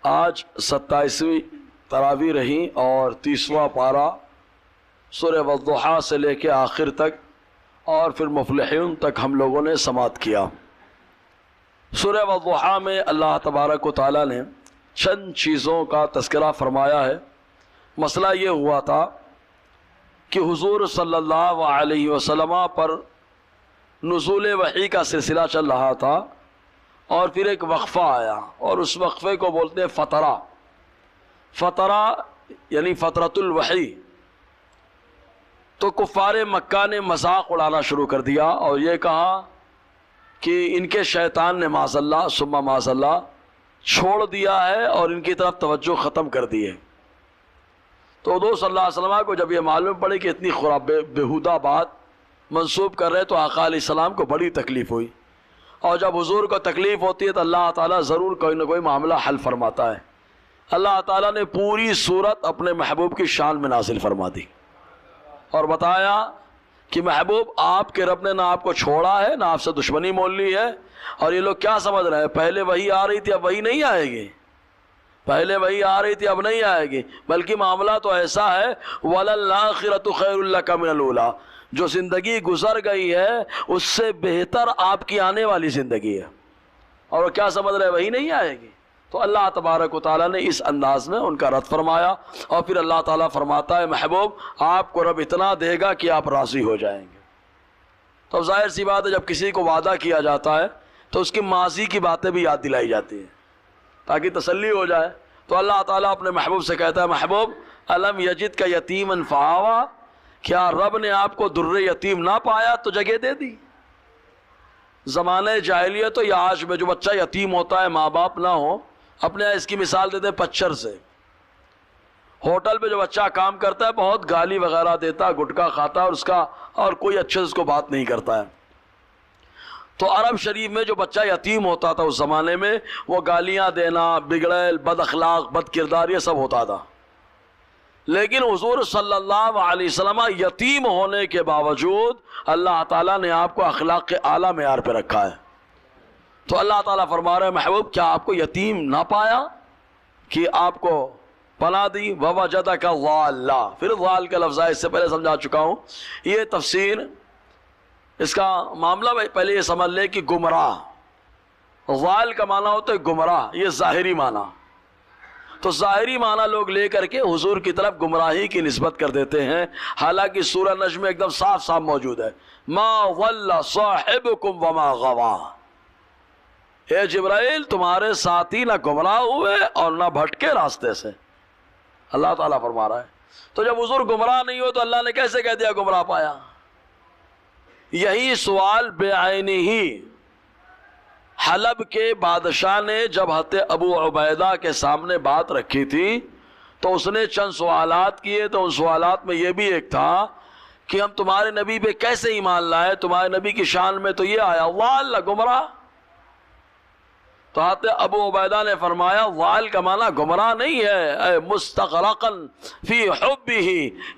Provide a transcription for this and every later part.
آج 27ویں تراویح رہی اور 30واں پارہ سورہ والضحیٰ سے لے کے آخر تک اور پھر مفلحون تک ہم لوگوں نے سماعت کیا۔ سورہ والضحیٰ میں اللہ تبارک و تعالیٰ نے چند چیزوں کا تذکرہ فرمایا ہے۔ مسئلہ یہ ہوا تھا کہ حضور صلی اللہ علیہ وسلم پر نزول وحی کا سلسلہ چل رہا تھا اور پھر ایک وقفہ آیا اور اس وقفے کو بولتے ہیں فترہ۔ فترہ یعنی فترۃ الوحی۔ تو کفار مکہ نے مذاق اڑانا شروع کر دیا اور یہ کہا کہ ان کے شیطان نے معاذ اللہ ثم معاذ اللہ چھوڑ دیا ہے اور ان کی طرف توجہ ختم کر دی ہے۔ تو حضور صلی اللہ علیہ وسلم کو جب یہ معلوم پڑی کہ اتنی بیہودہ بات منسوب کر رہے تو آقا علیہ السلام کو بڑی تکلیف ہوئی، اور جب حضور کو تکلیف ہوتی ہے تو اللہ تعالیٰ ضرور کوئی نہ کوئی معاملہ حل فرماتا ہے۔ اللہ تعالیٰ نے پوری صورت اپنے محبوب کی شان میں نازل فرما دی اور بتایا کہ محبوب آپ کے رب نے نہ آپ کو چھوڑا ہے نہ آپ سے دشمنی مول لی ہے۔ اور یہ لوگ کیا سمجھ رہے ہیں، پہلے وہی آ رہی تھی اب وہی نہیں آئے گی، پہلے وہی آ رہی تھی اب نہیں آئے گی، بلکہ معاملہ تو ایسا ہے وَلَلْآخِرَةُ خَيْرٌ لَكَ مِنَ الْأُولَىٰ، جو زندگی گزر گئی ہے اس سے بہتر آپ کی آنے والی زندگی ہے، اور وہ کیا سمجھ رہے ہیں وہی نہیں آئے گی۔ تو اللہ تبارک و تعالیٰ نے اس انداز میں ان کا رد فرمایا، اور پھر اللہ تعالیٰ فرماتا ہے محبوب آپ کو رب اتنا دے گا کہ آپ راضی ہو جائیں گے۔ تو ظاہر سی بات ہے جب کسی کو وعدہ کیا جاتا ہے تو اس کی ماضی کی باتیں بھی یاد دلائی جاتی ہیں تاکہ تسلی ہو جائے۔ تو اللہ تعالیٰ اپنے محبوب سے کہتا ہے محبوب الم یجد کا یتیما فآویٰ، کیا رب نے آپ کو در یتیم نہ پایا تو جگہ دے دی؟ زمانے جاہلیت تو یا آج میں جو بچہ یتیم ہوتا ہے ماں باپ نہ ہو، اپنے اس کی مثال دیتے ہیں پچر سے۔ ہوٹل پہ جو بچہ کام کرتا ہے بہت گالی وغیرہ دیتا ہے، گٹکا کھاتا ہے اور اس کا اور کوئی اچھے سے اس کو بات نہیں کرتا ہے۔ تو عرب شریف میں جو بچہ یتیم ہوتا تھا اس زمانے میں وہ گالیاں دینا، بگڑیل، بد اخلاق، بد کردار یہ سب ہوتا تھا۔ لیکن حضور صلی اللہ علیہ وسلم یتیم ہونے کے باوجود اللہ تعالیٰ نے آپ کو اخلاق کے اعلیٰ معیار پہ رکھا ہے۔ تو اللہ تعالیٰ فرما رہے ہیں محبوب کیا آپ کو یتیم نہ پایا کہ آپ کو پناہ دی؟ وَوَجَدَكَ ضَالًّا، پھر ضال کا لفظ ہے، اس سے پہلے سمجھا چکا ہوں۔ یہ تفسیر اس کا معاملہ پہلے یہ سمجھ لے کہ گمراہ، ضال کا معنی ہوتا ہے گمراہ، یہ ظاہری معنی۔ تو ظاہری معنی لوگ لے کر کے حضور کی طرف گمراہی کی نسبت کر دیتے ہیں، حالانکہ سورہ نجم میں ایک دم صاف صاف موجود ہے مَا ضَلَّ صَاحِبُكُمْ وَمَا غَوَىٰ، اے جبرائیل تمہارے ساتھی نہ گمراہ ہوئے اور نہ بھٹکے راستے سے، اللہ تعالیٰ فرما رہا ہے۔ تو جب حضور گمراہ نہیں ہو تو اللہ نے کیسے کہہ دیا گمراہ پایا؟ یہی سوال بے عینی ہی حلب کے بادشاہ نے جب حضرت ابو عبیدہ کے سامنے بات رکھی تھی تو اس نے چند سوالات کیے، تو ان سوالات میں یہ بھی ایک تھا کہ ہم تمہارے نبی پہ کیسے ایمان لائے، تمہارے نبی کی شان میں تو یہ آیا ضال گمراہ۔ تو حضرت ابو عبیدہ نے فرمایا ضال کا معنی گمراہ نہیں ہے، اے مستغرقا فی حبہ،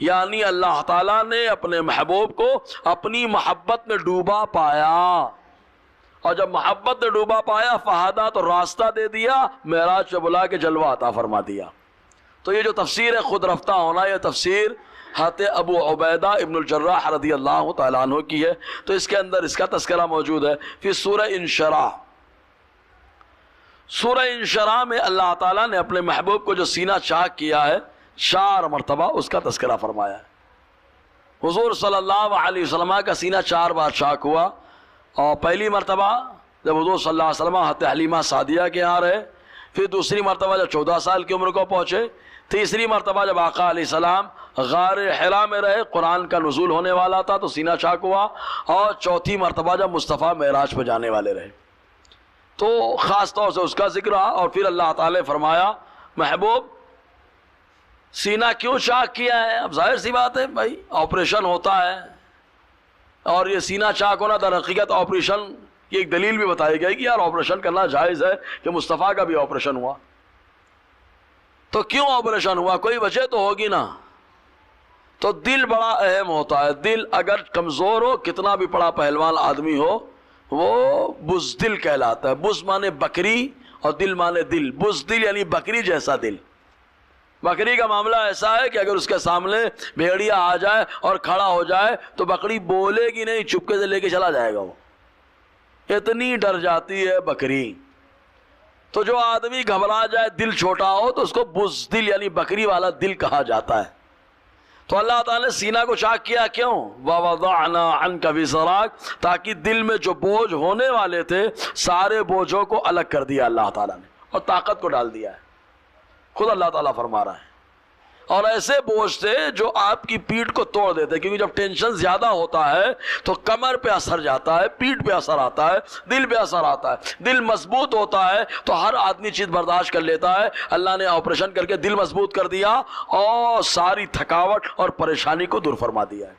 یعنی اللہ تعالیٰ نے اپنے محبوب کو اپنی محبت میں ڈوبا پایا، اور جب محبت میں ڈوبا پایا فہدہ تو راستہ دے دیا، معراج پہ بلا کے جلوہ عطا فرما دیا۔ تو یہ جو تفسیر ہے خود رفتہ ہونا، یہ تفسیر حضرت ابو عبیدہ ابن الجراح رضی اللہ تعالیٰ عنہ کی ہے۔ تو اس کے اندر اس کا تذکرہ موجود ہے پھر سورہ انشراح۔ سورہ انشراح میں اللہ تعالیٰ نے اپنے محبوب کو جو سینہ چاک کیا ہے 4 مرتبہ اس کا تذکرہ فرمایا ہے۔ حضور صلی اللہ علیہ وسلم کا سینہ 4 بار چاک ہوا، اور پہلی مرتبہ جب حضور صلی اللہ علیہ وسلم حضرت حلیمہ سعدیہ کے یہاں رہے، پھر دوسری مرتبہ جب 14 سال کی عمر کو پہنچے، تیسری مرتبہ جب آقا علیہ السلام غار حرا میں رہے، قرآن کا نزول ہونے والا تھا تو سینہ چاک ہوا، اور چوتھی مرتبہ جب مصطفیٰ معراج پہ جانے والے رہے تو خاص طور سے اس کا ذکر رہا۔ اور پھر اللہ تعالیٰ نے فرمایا محبوب سینہ کیوں چاک کیا ہے؟ اب ظاہر سی بات ہے بھائی آپریشن ہوتا ہے، اور یہ سینہ چاک ہونا در حقیقت آپریشن کی ایک دلیل بھی بتائی گئی کہ یار آپریشن کرنا جائز ہے، کہ مصطفیٰ کا بھی آپریشن ہوا۔ تو کیوں آپریشن ہوا؟ کوئی وجہ تو ہوگی نا۔ تو دل بڑا اہم ہوتا ہے، دل اگر کمزور ہو کتنا بھی بڑا پہلوان آدمی ہو وہ بزدل کہلاتا ہے۔ بز مانے بکری اور دل مانے دل، بزدل یعنی بکری جیسا دل۔ بکری کا معاملہ ایسا ہے کہ اگر اس کے سامنے بھیڑیا آ جائے اور کھڑا ہو جائے تو بکری بولے گی نہیں، چپکے سے لے کے چلا جائے گا، وہ اتنی ڈر جاتی ہے بکری۔ تو جو آدمی گھبرا جائے، دل چھوٹا ہو، تو اس کو بزدل یعنی بکری والا دل کہا جاتا ہے۔ تو اللہ تعالیٰ نے سینہ کو چاک کیا، کیوں؟ وَوَضَعْنَا عَنْكَ وِزْرَكَ، تاکہ دل میں جو بوجھ ہونے والے تھے سارے بوجھوں کو الگ کر دیا اللہ تعالیٰ نے، اور طاقت کو ڈال دیا ہے۔ خود اللہ تعالیٰ فرما رہا ہے۔ اور ایسے بوجھ تھے جو آپ کی پیٹھ کو توڑ دیتے، کیونکہ جب ٹینشن زیادہ ہوتا ہے تو کمر پہ اثر جاتا ہے، پیٹھ پہ اثر آتا ہے، دل پہ اثر آتا ہے۔ دل مضبوط ہوتا ہے تو ہر آدمی چیز برداشت کر لیتا ہے۔ اللہ نے آپریشن کر کے دل مضبوط کر دیا اور ساری تھکاوٹ اور پریشانی کو دور فرما دیا ہے۔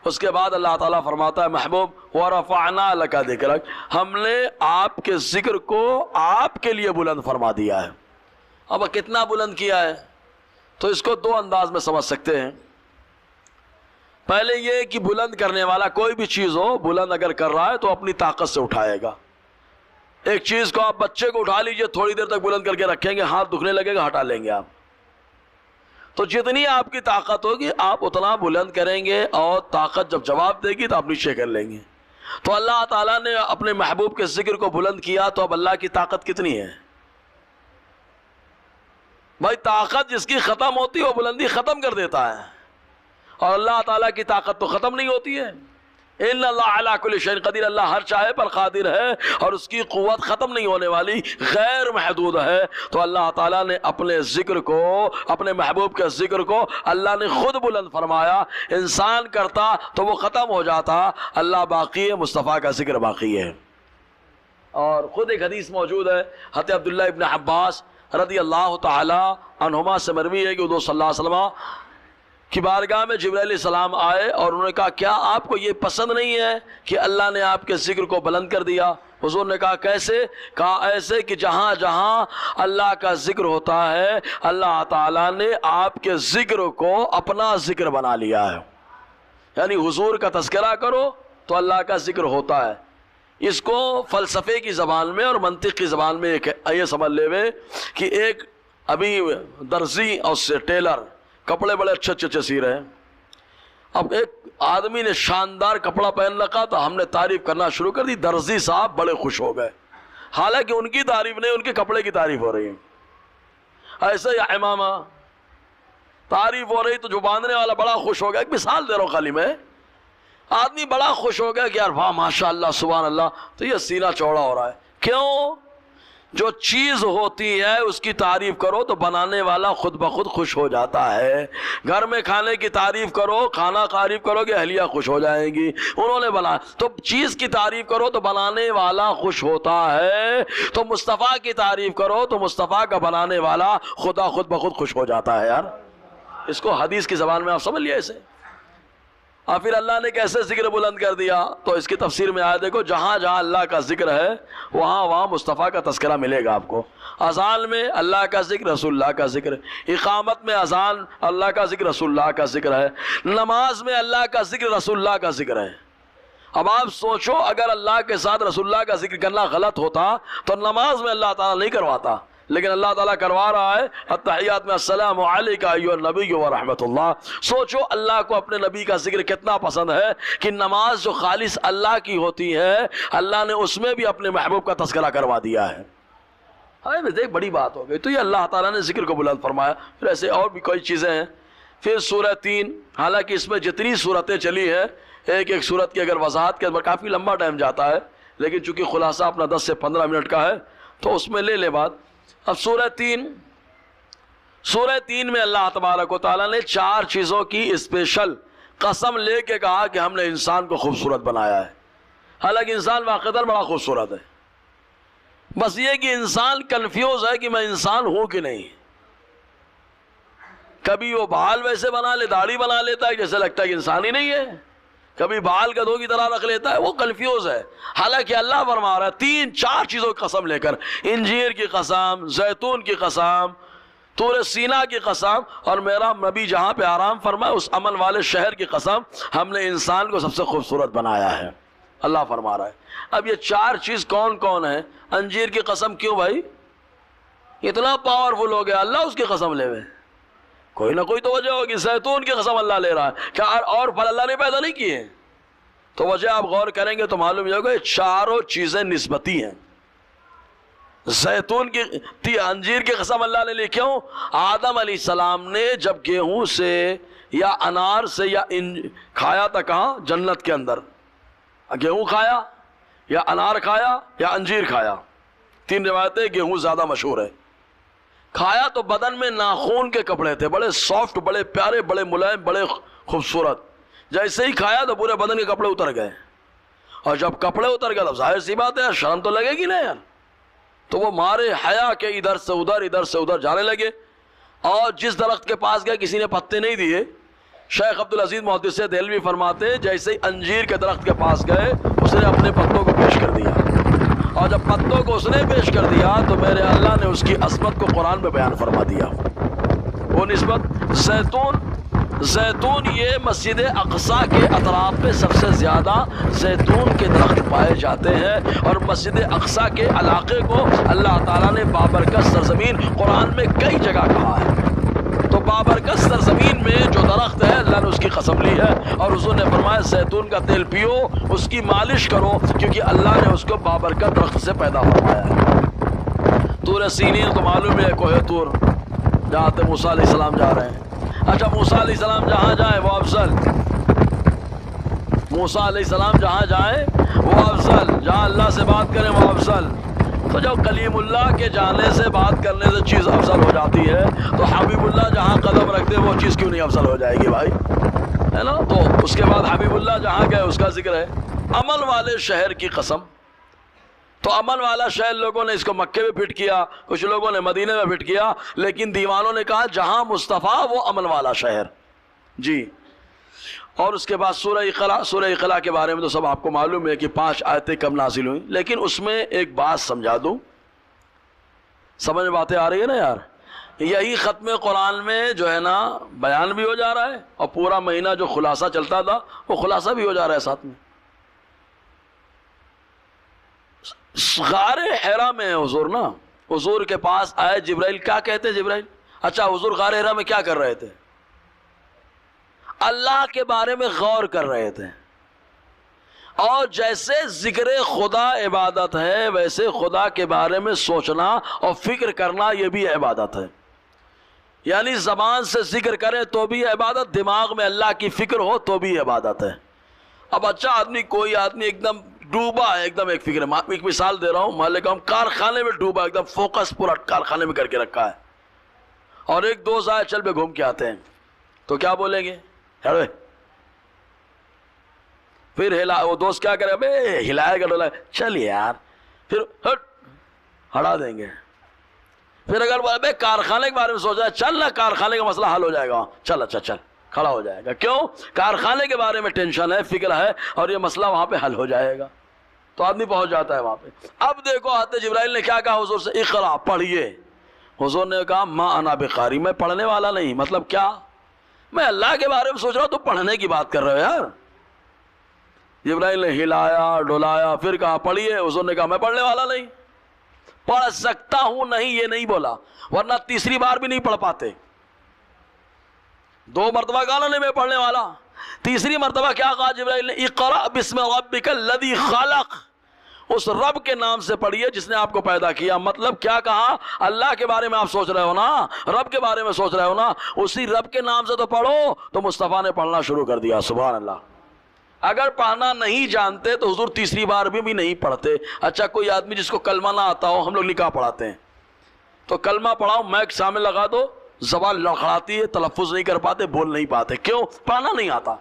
اس کے بعد اللہ تعالیٰ فرماتا ہے محبوب وَرَفَعْنَا لَكَ ذِكْرَكَ، ہم نے آپ کے ذکر کو آپ کے لیے بلند فرما دیا ہے۔ اب کتنا بلند کیا ہے؟ تو اس کو دو انداز میں سمجھ سکتے ہیں۔ پہلے یہ کہ بلند کرنے والا کوئی بھی چیز ہو، بلند اگر کر رہا ہے تو اپنی طاقت سے اٹھائے گا۔ ایک چیز کو آپ بچے کو اٹھا لیجئے، تھوڑی دیر تک بلند کر کے رکھیں گے، ہاتھ دکھنے لگے گا، ہٹا لیں گے آپ۔ تو جتنی آپ کی طاقت ہوگی آپ اتنا بلند کریں گے، اور طاقت جب جواب دے گی تو آپ نیچے کر لیں گے۔ تو اللہ تعالیٰ نے اپنے محبوب کے ذکر کو بلند کیا، تو اب اللہ کی طاقت کتنی ہے؟ بھائی طاقت جس کی ختم ہوتی ہے وہ بلندی ختم کر دیتا ہے، اور اللہ تعالیٰ کی طاقت تو ختم نہیں ہوتی ہے۔ ان اللہ علی کل شیء قدیر، اللہ ہر چاہے پر قادر ہے، اور اس کی قوت ختم نہیں ہونے والی، غیر محدود ہے۔ تو اللہ تعالیٰ نے اپنے ذکر کو، اپنے محبوب کے ذکر کو اللہ نے خود بلند فرمایا۔ انسان کرتا تو وہ ختم ہو جاتا، اللہ باقی ہے، مصطفیٰ کا ذکر باقی ہے۔ اور خود ایک حدیث موجود ہے، حضرت عبداللہ ابن عباس رضی اللہ تعالی عنہما سے مروی ہے کہ حضور صلی اللہ علیہ وسلم کی بارگاہ میں جبرائیل علیہ السلام آئے اور انہوں نے کہا کیا آپ کو یہ پسند نہیں ہے کہ اللہ نے آپ کے ذکر کو بلند کر دیا؟ حضور نے کہا کیسے؟ کہا ایسے کہ جہاں جہاں اللہ کا ذکر ہوتا ہے اللہ تعالیٰ نے آپ کے ذکر کو اپنا ذکر بنا لیا ہے۔ یعنی حضور کا تذکرہ کرو تو اللہ کا ذکر ہوتا ہے۔ اس کو فلسفے کی زبان میں اور منطق کی زبان میں یہ سمجھ لے وے کہ ایک ابھی درزی اور ٹیلر کپڑے بڑے اچھے اچھے سی رہے ہیں۔ اب ایک آدمی نے شاندار کپڑا پہن رکھا تو ہم نے تعریف کرنا شروع کر دی، درزی صاحب بڑے خوش ہو گئے، حالانکہ ان کی تعریف نہیں، ان کے کپڑے کی تعریف ہو رہی ہے۔ ایسے ہی امامہ تعریف ہو رہی تو جو باندھنے والا بڑا خوش ہو گیا۔ ایک مثال دے رہا ہوں خالی میں، آدمی بڑا خوش ہو گیا کہ یار واہ ماشاء اللہ سبحان اللہ، تو یہ سینہ چوڑا ہو رہا ہے۔ کیوں؟ جو چیز ہوتی ہے اس کی تعریف کرو تو بنانے والا خود بخود خوش ہو جاتا ہے۔ گھر میں کھانے کی تعریف کرو، کھانا تعریف کرو کہ اہلیہ خوش ہو جائیں گی، انہوں نے بنا، تو چیز کی تعریف کرو تو بنانے والا خوش ہوتا ہے۔ تو مصطفیٰ کی تعریف کرو تو مصطفیٰ کا بنانے والا خدا خود بخود خوش ہو جاتا ہے۔ یار اس کو حدیث کی زبان میں آپ سمجھ لیا اسے۔ اور پھر اللہ نے کیسے ذکر بلند کر دیا تو اس کی تفسیر میں آیا، دیکھو جہاں جہاں اللہ کا ذکر ہے وہاں وہاں مصطفیٰ کا تذکرہ ملے گا آپ کو۔ اذان میں اللہ کا ذکر، رسول اللہ کا ذکر ہے۔ اقامت میں اذان اللہ کا ذکر، رسول اللہ کا ذکر ہے۔ نماز میں اللہ کا ذکر، رسول اللہ کا ذکر ہے۔ اب آپ سوچو اگر اللہ کے ساتھ رسول اللہ کا ذکر کرنا غلط ہوتا تو نماز میں اللہ تعالیٰ نہیں کرواتا، لیکن اللہ تعالیٰ کروا رہا ہے۔ التحیات میں السلام علیکہ ایھا النبی ورحمۃ اللہ۔ سوچو اللہ کو اپنے نبی کا ذکر کتنا پسند ہے کہ نماز جو خالص اللہ کی ہوتی ہے اللہ نے اس میں بھی اپنے محبوب کا تذکرہ کروا دیا ہے۔ دیکھ بڑی بات ہو گئی۔ تو یہ اللہ تعالیٰ نے ذکر کو بلند فرمایا۔ پھر ایسے اور بھی کوئی چیزیں ہیں۔ پھر سورہ 3، حالانکہ اس میں جتنی صورتیں چلی ہیں ایک ایک صورت کی اگر وضاحت کے اندر کافی لمبا ٹائم جاتا ہے، لیکن چونکہ خلاصہ اپنا 10 سے 15 منٹ کا ہے تو اس میں لے لے بات۔ اب سورہ 3 میں اللہ تبارک و تعالیٰ نے 4 چیزوں کی اسپیشل قسم لے کے کہا کہ ہم نے انسان کو خوبصورت بنایا ہے۔ حالانکہ انسان واقعتاً بڑا خوبصورت ہے، بس یہ کہ انسان کنفیوز ہے کہ میں انسان ہوں کہ نہیں۔ کبھی وہ بال ویسے بنا لے، داڑھی بنا لیتا ہے جیسے لگتا ہے کہ انسان ہی نہیں ہے، کبھی بال گدھوں کی طرح رکھ لیتا ہے، وہ کنفیوز ہے۔ حالانکہ اللہ فرما رہا ہے 3-4 چیزوں کی قسم لے کر، انجیر کی قسم، زیتون کی قسم، طور سینا کی قسم، اور میرا نبی جہاں پہ آرام فرمائے اس امن والے شہر کی قسم، ہم نے انسان کو سب سے خوبصورت بنایا ہے۔ اللہ فرما رہا ہے۔ اب یہ چار چیز کون کون ہے؟ انجیر کی قسم کیوں بھائی؟ اتنا پاورفل ہو گیا اللہ اس کی قسم لے ہوئے، کوئی نہ کوئی تو وجہ ہوگی۔ زیتون کی قسم اللہ لے رہا ہے، کیا اور پھل اللہ نے پیدا نہیں کیے؟ تو وجہ آپ غور کریں گے تو معلوم یہ ہوگا یہ چاروں چیزیں نسبتی ہیں۔ زیتون کی انجیر کی قسم اللہ نے لی، کیوں؟ آدم علیہ السلام نے جب گیہوں سے یا انار سے یا کھایا تھا، کہاں؟ جنت کے اندر۔ گیہوں کھایا یا انار کھایا یا انجیر کھایا، تین روایتیں، گیہوں زیادہ مشہور ہے۔ کھایا تو بدن میں ناخون کے کپڑے تھے، بڑے سافٹ، بڑے پیارے، بڑے ملائم، بڑے خوبصورت۔ جیسے ہی کھایا تو پورے بدن کے کپڑے اتر گئے، اور جب کپڑے اتر گئے تو ظاہر سی بات ہے شرم تو لگے گی نا یار۔ تو وہ مارے حیا کے ادھر سے ادھر جانے لگے، اور جس درخت کے پاس گئے کسی نے پتے نہیں دیے۔ شیخ عبدالعزیز محدث دہلوی فرماتے جیسے ہی انجیر کے درخت کے پاس گئے اس نے اپنے پتوں کو پیش کر دیا، اور جب پتوں کو اس نے پیش کر دیا تو میرے اللہ نے اس کی عظمت کو قرآن میں بیان فرما دیا۔ وہ نسبت زیتون یہ مسجد اقصیٰ کے اطراف میں سب سے زیادہ زیتون کے درخت پائے جاتے ہیں، اور مسجد اقصیٰ کے علاقے کو اللہ تعالیٰ نے بابرکت سرزمین قرآن میں کئی جگہ کہا ہے۔ تو بابرکت سرزمین میں جو درخت ہے اللہ نے اس کی قسم لی ہے، اور حضور نے فرمایا زیتون کا تیل پیو، اس کی مالش کرو، کیونکہ اللہ نے اس کو بابرکت درخت سے پیدا فرمایا ہے۔ طور سینین تو معلوم ہے، کوہ طور جہاں تھے موسیٰ علیہ السلام جا رہے ہیں۔ اچھا موسیٰ علیہ السلام جہاں جائیں وہ افضل، موسیٰ علیہ السلام جہاں جائیں وہ افضل، جہاں اللہ سے بات کریں وہ افضل۔ تو جب کلیم اللہ کے جانے سے بات کرنے سے چیز افضل ہو جاتی ہے تو حبیب اللہ جہاں قدم رکھتے وہ چیز کیوں نہیں افضل ہو جائے گی بھائی، ہے نا؟ تو اس کے بعد حبیب اللہ جہاں گئے اس کا ذکر ہے۔ عمل والے شہر کی قسم، تو عمل والا شہر لوگوں نے اس کو مکے میں فٹ کیا، کچھ لوگوں نے مدینے میں فٹ کیا، لیکن دیوانوں نے کہا جہاں مصطفیٰ وہ عمل والا شہر جی۔ اور اس کے بعد سورہ اقلاع کے بارے میں تو سب آپ کو معلوم ہے کہ 5 آیتیں کم نازل ہوئیں، لیکن اس میں ایک بات سمجھا دوں، سمجھ میں باتیں آ رہی ہے نا یار؟ یہی ختم قرآن میں جو ہے نا بیان بھی ہو جا رہا ہے، اور پورا مہینہ جو خلاصہ چلتا تھا وہ خلاصہ بھی ہو جا رہا ہے ساتھ میں۔ غار حرا میں حضور نا، حضور کے پاس آئے جبرائیل، کیا کہتے جبرائیل؟ اچھا حضور غار حرا میں کیا کر رہے تھے؟ اللہ کے بارے میں غور کر رہے تھے، اور جیسے ذکر خدا عبادت ہے ویسے خدا کے بارے میں سوچنا اور فکر کرنا یہ بھی عبادت ہے۔ یعنی زبان سے ذکر کرے تو بھی عبادت، دماغ میں اللہ کی فکر ہو تو بھی عبادت ہے۔ اب اچھا آدمی، کوئی آدمی ایک دم ڈوبا ہے، ایک دم ایک فکر ہے، ایک مثال دے رہا ہوں، مان لے کہ ہم کارخانے میں ڈوبا، ایک دم فوکس پورا کارخانے میں کر کے رکھا ہے، اور ایک دوست آئے چل پہ گھوم کے آتے ہیں، تو کیا بولیں گے؟ پھر وہ دوست کیا کرے؟ ابے ہلائے گا ڈولائے، چل یار، پھر ہٹا دیں گے۔ پھر اگر بولے کارخانے کے بارے میں سوچا ہے، چل نا کارخانے کا مسئلہ حل ہو جائے گا، چل اچھا چل، کھڑا ہو جائے گا۔ کیوں؟ کارخانے کے بارے میں ٹینشن ہے، فکر ہے، اور یہ مسئلہ وہاں پہ حل ہو جائے گا، تو آدمی پہنچ جاتا ہے وہاں پہ۔ اب دیکھو حضرت جبرائیل نے کیا کہا حضور سے؟ اقرا، پڑھیے۔ حضور نے کہا ما انا بقاری، میں پڑھنے والا نہیں۔ مطلب کیا؟ میں اللہ کے بارے میں سوچ رہا ہوں، تو پڑھنے کی بات کر رہے ہو یار۔ جبرائیل نے ہلایا ڈولایا، پھر کہا پڑھیے۔ حضور نے کہا میں پڑھنے والا نہیں، پڑھ سکتا ہوں نہیں، یہ نہیں بولا، ورنہ تیسری بار بھی نہیں پڑھ پاتے۔ 2 مرتبہ کہا نا میں پڑھنے والا، تیسری مرتبہ کیا کہا جبرائیل نے؟ اقرأ بسم ربک الذی خلق، اس رب کے نام سے پڑھیے جس نے آپ کو پیدا کیا۔ مطلب کیا کہا؟ اللہ کے بارے میں آپ سوچ رہے ہو نا، رب کے بارے میں سوچ رہے ہو نا، اسی رب کے نام سے تو پڑھو۔ تو مصطفیٰ نے پڑھنا شروع کر دیا، سبحان اللہ۔ اگر پڑھنا نہیں جانتے تو حضور تیسری بار بھی نہیں پڑھتے۔ اچھا کوئی آدمی جس کو کلمہ نہ آتا ہو، ہم لوگ نکاح پڑھاتے ہیں، تو کلمہ پڑھاؤ، میک سامنے لگا دو، زبان لڑکھڑاتی ہے، تلفظ نہیں کر پاتے، بول نہیں پاتے، کیوں؟ پڑھنا نہیں آتا۔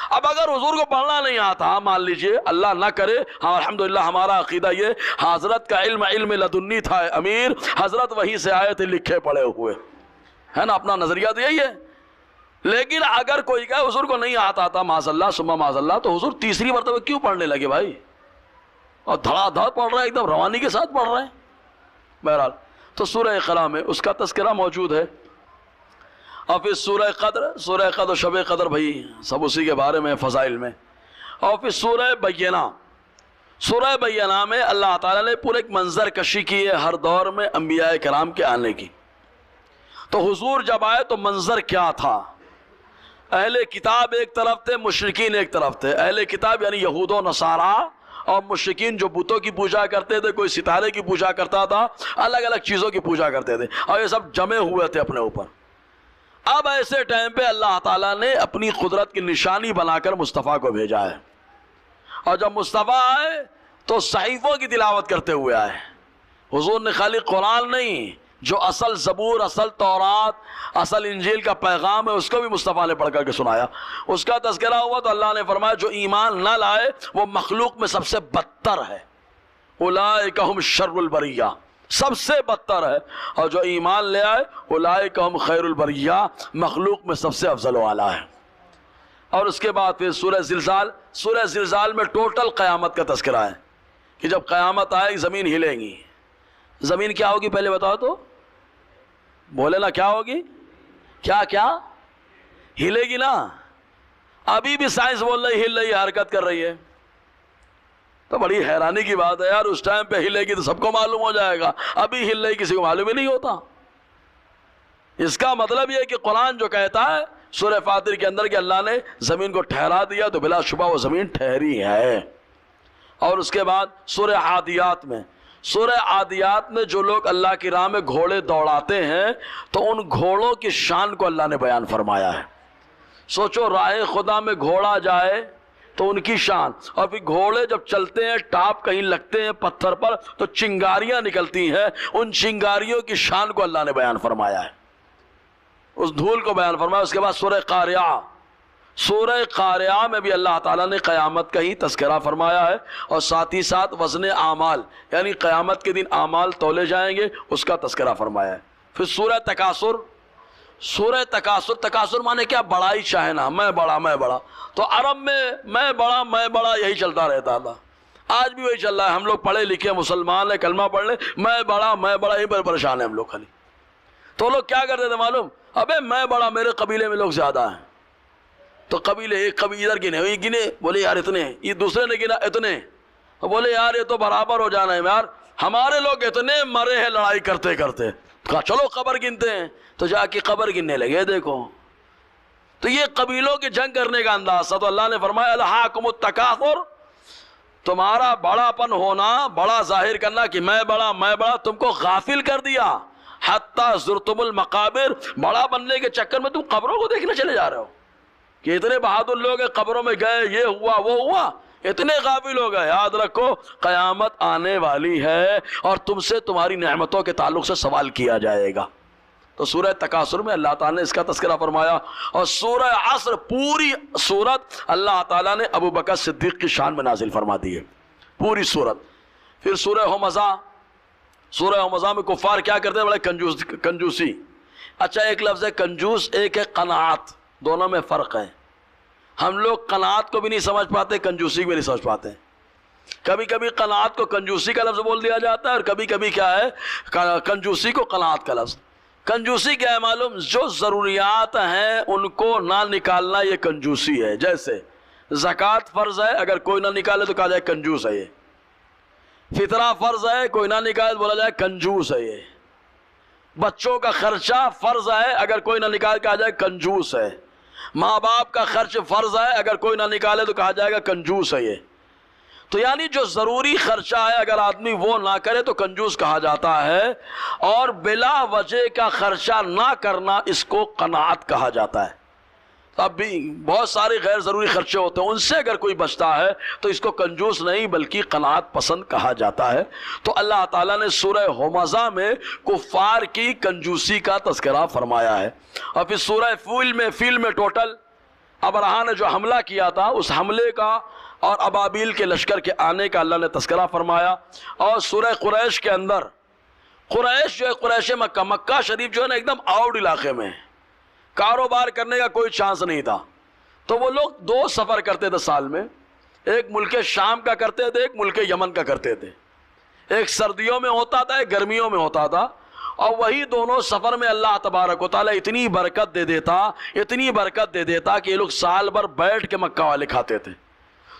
اب اگر حضور کو پڑھنا نہیں آتا، مان لیجئے اللہ نہ کرے، ہاں الحمدللہ ہمارا عقیدہ یہ، حضرت کا علم لدنی تھا امیر، حضرت وہیں سے آئے تھے لکھے پڑھے ہوئے، ہے نا، اپنا نظریہ تو یہی ہے۔ لیکن اگر کوئی کہے حضور کو نہیں آتا تھا، معاذ اللہ ثم معاذ اللہ، تو حضور تیسری مرتبہ کیوں پڑھنے لگے بھائی؟ اور دھڑا دھڑ پڑھ رہے ہیں، ایک دم روانی کے ساتھ پڑھ رہے ہیں۔ بہرحال تو سورہ اقلاع میں اس کا تذکرہ موجود ہے، اور پھر سورہ قدر، شب قدر بھائی سب اسی کے بارے میں، فضائل میں۔ اور پھر سورہ بینہ، سورہ بینہ میں اللہ تعالیٰ نے پورے ایک منظر کشی کی ہے ہر دور میں انبیاء کرام کے آنے کی۔ تو حضور جب آئے تو منظر کیا تھا؟ اہل کتاب ایک طرف تھے، مشرکین ایک طرف تھے۔ اہل کتاب یعنی یہود و نصارہ، اور مشرکین جو بتوں کی پوجا کرتے تھے، کوئی ستارے کی پوجا کرتا تھا، الگ الگ چیزوں کی پوجا کرتے تھے، اور یہ سب جمے ہوئے تھے اپنے اوپر۔ اب ایسے ٹائم پہ اللہ تعالیٰ نے اپنی قدرت کی نشانی بنا کر مصطفیٰ کو بھیجا ہے، اور جب مصطفیٰ آئے تو صحیفوں کی تلاوت کرتے ہوئے آئے۔ حضور نے خالی قرآن نہیں، جو اصل زبور، اصل تورات، اصل انجیل کا پیغام ہے، اس کو بھی مصطفیٰ نے پڑھ کر کے سنایا۔ اس کا تذکرہ ہوا تو اللہ نے فرمایا جو ایمان نہ لائے وہ مخلوق میں سب سے بدتر ہے، اولئک ہم شر البریہ، سب سے بدتر ہے، اور جو ایمان لے آئے اولئک ہم خیر البریہ، مخلوق میں سب سے افضل و اعلیٰ ہے۔ اور اس کے بعد پھر سورہ زلزال، سورہ زلزال میں ٹوٹل قیامت کا تذکرہ ہے کہ جب قیامت آئے زمین ہلے گی۔ زمین کیا ہوگی پہلے بتاؤ تو، بولے نا کیا ہوگی؟ کیا ہلے گی نا؟ ابھی بھی سائنس بول رہی ہل رہی ہے، حرکت کر رہی ہے۔ تو بڑی حیرانی کی بات ہے یار، اس ٹائم پہ ہلے گی تو سب کو معلوم ہو جائے گا، ابھی ہل رہی کسی کو معلوم ہی نہیں ہوتا۔ اس کا مطلب یہ کہ قرآن جو کہتا ہے سورہ فاطر کے اندر کہ اللہ نے زمین کو ٹھہرا دیا، تو بلا شبہ وہ زمین ٹھہری ہے۔ اور اس کے بعد سورہ عادیات میں، سورہ عادیات میں جو لوگ اللہ کی راہ میں گھوڑے دوڑاتے ہیں تو ان گھوڑوں کی شان کو اللہ نے بیان فرمایا ہے۔ سوچو راہ خدا میں گھوڑا جائے تو ان کی شان، اور پھر گھوڑے جب چلتے ہیں ٹاپ کہیں لگتے ہیں پتھر پر تو چنگاریاں نکلتی ہیں، ان چنگاریوں کی شان کو اللہ نے بیان فرمایا ہے، اس دھول کو بیان فرمایا۔ اس کے بعد سورہ قاریعہ، سورہ قاریعہ میں بھی اللہ تعالیٰ نے قیامت کا ہی تذکرہ فرمایا ہے، اور ساتھ ہی ساتھ وزن اعمال یعنی قیامت کے دن اعمال تولے جائیں گے اس کا تذکرہ فرمایا ہے۔ پھر سورہ تکاثر، سورہ تکاثر، تکاثر مانے کیا؟ بڑائی چاہنا، میں بڑا۔ تو عرب میں بڑا یہی چلتا رہتا تھا، آج بھی وہی چل رہا ہے۔ ہم لوگ پڑھے لکھے مسلمان ہیں، کلمہ پڑھ لیں، میں بڑا یہی پر پریشان ہیں ہم لوگ خالی۔ تو لوگ کیا کرتے تھے معلوم؟ ابے میں بڑا، میرے قبیلے میں لوگ زیادہ ہیں، تو قبیلے ایک قبیلے ادھر گنے، بولے یار اتنے، یہ دوسرے نے گنا اتنے، بولے یار یہ تو برابر ہو جانا ہے یار، ہمارے لوگ اتنے مرے ہیں لڑائی کرتے کرتے، کہا چلو قبر گنتے ہیں، تو جا کے قبر گننے لگے۔ دیکھو تو یہ قبیلوں کی جنگ کرنے کا انداز تھا۔ تو اللہ نے فرمایا الہاکم التکاثر، تمہارا بڑا پن ہونا، بڑا ظاہر کرنا کہ میں بڑا تم کو غافل کر دیا، حتی زرتم المقابر، بڑا بننے کے چکر میں تم قبروں کو دیکھنے چلے جا رہے ہو کہ اتنے بہادر لوگ ہیں، قبروں میں گئے، یہ ہوا وہ ہوا، اتنے غافل ہو گئے۔ یاد رکھو قیامت آنے والی ہے اور تم سے تمہاری نعمتوں کے تعلق سے سوال کیا جائے گا۔ تو سورہ تکاثر میں اللہ تعالیٰ نے اس کا تذکرہ فرمایا، اور سورہ عصر پوری سورت اللہ تعالیٰ نے ابو بکر صدیق کی شان میں نازل فرما دی ہے، پوری سورت۔ پھر سورہ ہمزہ، سورہ ہمزہ میں کفار کیا کرتے ہیں؟ بڑے کنجوسی۔ اچھا ایک لفظ ہے کنجوس، ایک ہے قناعت، دونوں میں فرق ہے۔ ہم لوگ قناعت کو بھی نہیں سمجھ پاتے، کنجوسی بھی نہیں سمجھ پاتے۔ کبھی کبھی قناعت کو کنجوسی کا لفظ بول دیا جاتا ہے، اور کبھی کبھی کیا ہے کنجوسی کو قناعت کا لفظ۔ کنجوسی کیا ہے معلوم؟ جو ضروریات ہیں ان کو نہ نکالنا، یہ کنجوسی ہے۔ جیسے زکوٰۃ فرض ہے، اگر کوئی نہ نکالے تو کہا جائے کنجوس ہے یہ۔ فطرہ فرض ہے، کوئی نہ نکالے تو بولا جائے کنجوس ہے یہ۔ بچوں کا خرچہ فرض ہے، اگر کوئی نہ نکالے کہا جائے کنجوس ہے۔ ماں باپ کا خرچ فرض ہے، اگر کوئی نہ نکالے تو کہا جائے گا کنجوس ہے یہ۔ تو یعنی جو ضروری خرچہ ہے اگر آدمی وہ نہ کرے تو کنجوس کہا جاتا ہے، اور بلا وجہ کا خرچہ نہ کرنا اس کو قناعت کہا جاتا ہے۔ اب بھی بہت سارے غیر ضروری خرچے ہوتے ہیں، ان سے اگر کوئی بچتا ہے تو اس کو کنجوس نہیں بلکہ قناعت پسند کہا جاتا ہے۔ تو اللہ تعالیٰ نے سورہ ہمزہ میں کفار کی کنجوسی کا تذکرہ فرمایا ہے۔ اور پھر سورہ فیل میں ٹوٹل ابرہا نے جو حملہ کیا تھا اس حملے کا اور ابابیل کے لشکر کے آنے کا اللہ نے تذکرہ فرمایا۔ اور سورہ قریش کے اندر، قریش جو ہے قریش مکہ، مکہ شریف جو ہے نا ایک دم آؤٹ علاقے میں، کاروبار کرنے کا کوئی چانس نہیں تھا، تو وہ لوگ دو سفر کرتے تھے سال میں، ایک ملک شام کا کرتے تھے، ایک ملک یمن کا کرتے تھے۔ ایک سردیوں میں ہوتا تھا، ایک گرمیوں میں ہوتا تھا، اور وہی دونوں سفر میں اللہ تبارک و تعالیٰ اتنی برکت دے دیتا کہ یہ لوگ سال بھر بیٹھ کے مکہ والے کھاتے تھے۔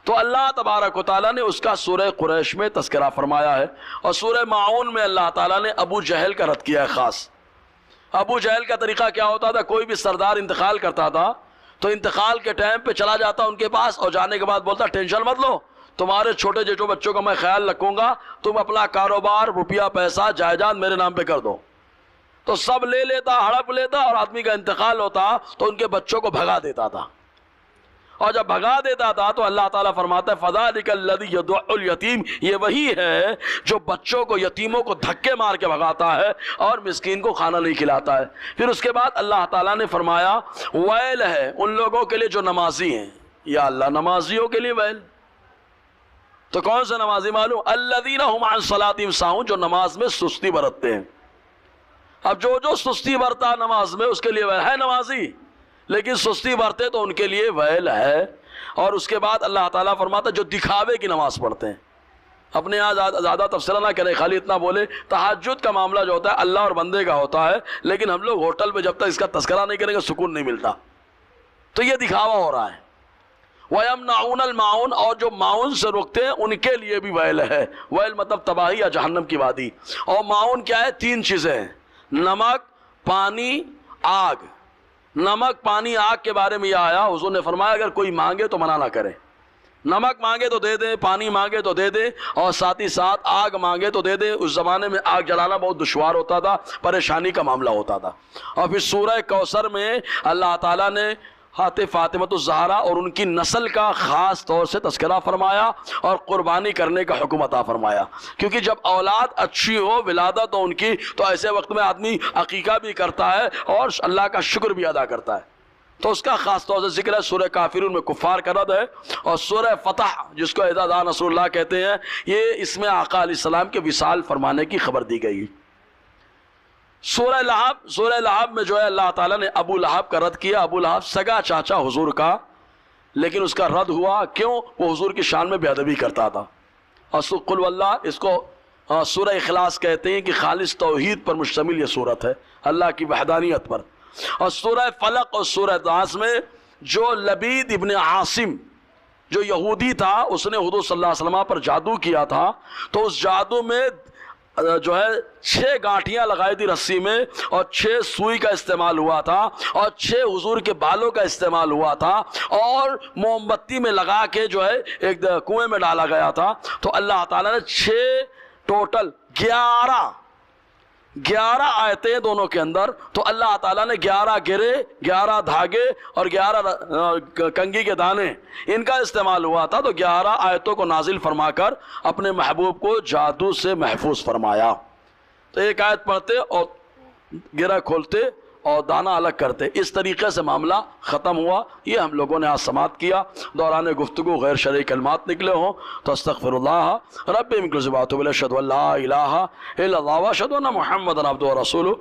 تو اللہ تبارک و تعالیٰ نے اس کا سورہ قریش میں تذکرہ فرمایا ہے، اور سورہ معون میں اللہ تعالیٰ نے ابو جہل کا رد کیا ہے خاص۔ ابو جہل کا طریقہ کیا ہوتا تھا، کوئی بھی سردار انتقال کرتا تھا تو انتقال کے ٹائم پہ چلا جاتا ان کے پاس، اور جانے کے بعد بولتا ٹینشن مت لو، تمہارے چھوٹے جو بچوں کا میں خیال رکھوں گا، تم اپنا کاروبار روپیہ پیسہ جائیداد میرے نام پہ کر دو۔ تو سب لے لیتا، ہڑپ لیتا، اور آدمی کا انتقال ہوتا تو ان کے بچوں کو بھگا دیتا تھا، اور جب بھگا دیتا تھا تو اللہ تعالیٰ فرماتا ہے فَذَلِكَ الَّذِي يَدُعُّ الْيَتِيمَ، یہ وہی ہے جو بچوں کو، یتیموں کو دھکے مار کے بھگاتا ہے اور مسکین کو کھانا نہیں کھلاتا ہے۔ پھر اس کے بعد اللہ تعالیٰ نے فرمایا ویل ہے ان لوگوں کے لیے جو نمازی ہیں۔ یا اللہ، نمازیوں کے لیے ویل، تو کون سے نمازی معلوم؟ الَّذِينَ هُمْ عَنْ صَلَاتِهِمْ سَاهُونَ، جو نماز میں سستی برتتے ہیں۔ اب جو سستی برتا نماز میں اس کے لیے ویل ہے، نمازی لیکن سستی برتے تو ان کے لیے ویل ہے۔ اور اس کے بعد اللہ تعالیٰ فرماتا ہے جو دکھاوے کی نماز پڑھتے ہیں۔ اپنے یہاں زیادہ تفصیل نہ کریں، خالی اتنا بولے تہجد کا معاملہ جو ہوتا ہے اللہ اور بندے کا ہوتا ہے، لیکن ہم لوگ ہوٹل میں جب تک اس کا تذکرہ نہیں کریں گے سکون نہیں ملتا، تو یہ دکھاوا ہو رہا ہے۔ وَيَمْنَعُونَ الْمَاعُونَ، اور جو معاون سے روکتے ہیں ان کے لیے بھی ویل ہے۔ ویل مطلب تباہی یا جہنم کی وادی۔ اور معاون کیا ہے؟ 3 چیزیں ہیں، نمک، پانی، آگ۔ نمک، پانی، آگ کے بارے میں یہ آیا، حضور نے فرمایا اگر کوئی مانگے تو منع نہ کرے، نمک مانگے تو دے دیں، پانی مانگے تو دے دیں، اور ساتھ ہی ساتھ آگ مانگے تو دے دیں۔ اس زمانے میں آگ جلانا بہت دشوار ہوتا تھا، پریشانی کا معاملہ ہوتا تھا۔ اور پھر سورہ کوثر میں اللہ تعالیٰ نے فاطمۃ الزہرا اور ان کی نسل کا خاص طور سے تذکرہ فرمایا اور قربانی کرنے کا حکم عطا فرمایا، کیونکہ جب اولاد اچھی ہو، ولادت ہو ان کی، تو ایسے وقت میں آدمی عقیقہ بھی کرتا ہے اور اللہ کا شکر بھی ادا کرتا ہے۔ تو اس کا خاص طور سے ذکر ہے۔ سورہ کافرون میں کفار کا رد ہے، اور سورہ فتح جس کو اذا جاء نصر اللہ کہتے ہیں، یہ اس میں آقا علیہ السلام کے وصال فرمانے کی خبر دی گئی۔ سورہ لہب میں جو ہے اللہ تعالیٰ نے ابو لہب کا رد کیا۔ ابو لہب سگا چاچا حضور کا، لیکن اس کا رد ہوا کیوں؟ وہ حضور کی شان میں بے ادبی کرتا تھا۔ اور قل واللہ، اس کو سورہ اخلاص کہتے ہیں کہ خالص توحید پر مشتمل یہ صورت ہے، اللہ کی وحدانیت پر۔ اور سورہ فلق اور سورہ ناس میں جو لبید ابن عاصم جو یہودی تھا، اس نے حضور صلی اللہ علیہ وسلم پر جادو کیا تھا، تو اس جادو میں جو ہے 6 گانٹیاں لگائی تھی رسی میں، اور 6 سوئی کا استعمال ہوا تھا، اور 6 حضور کے بالوں کا استعمال ہوا تھا، اور موم بتی میں لگا کے جو ہے ایک کنویں میں ڈالا گیا تھا۔ تو اللہ تعالیٰ نے 6 ٹوٹل 11 آیتیں دونوں کے اندر، تو اللہ تعالیٰ نے 11 گرے، 11 دھاگے اور 11 کنگھی کے دانے ان کا استعمال ہوا تھا، تو 11 آیتوں کو نازل فرما کر اپنے محبوب کو جادو سے محفوظ فرمایا۔ تو ایک آیت پڑھتے اور گرہ کھولتے اور دانہ الگ کرتے، اس طریقے سے معاملہ ختم ہوا۔ یہ ہم لوگوں نے آج سماعت کیا۔ دوران گفتگو غیر شرعی کلمات نکلے ہوں تو استغفر اللہ رب من کل ذی واتوب الیہ، اشہد ان لا الہ الا اللہ واشہد ان محمدا عبدہ ورسولہ۔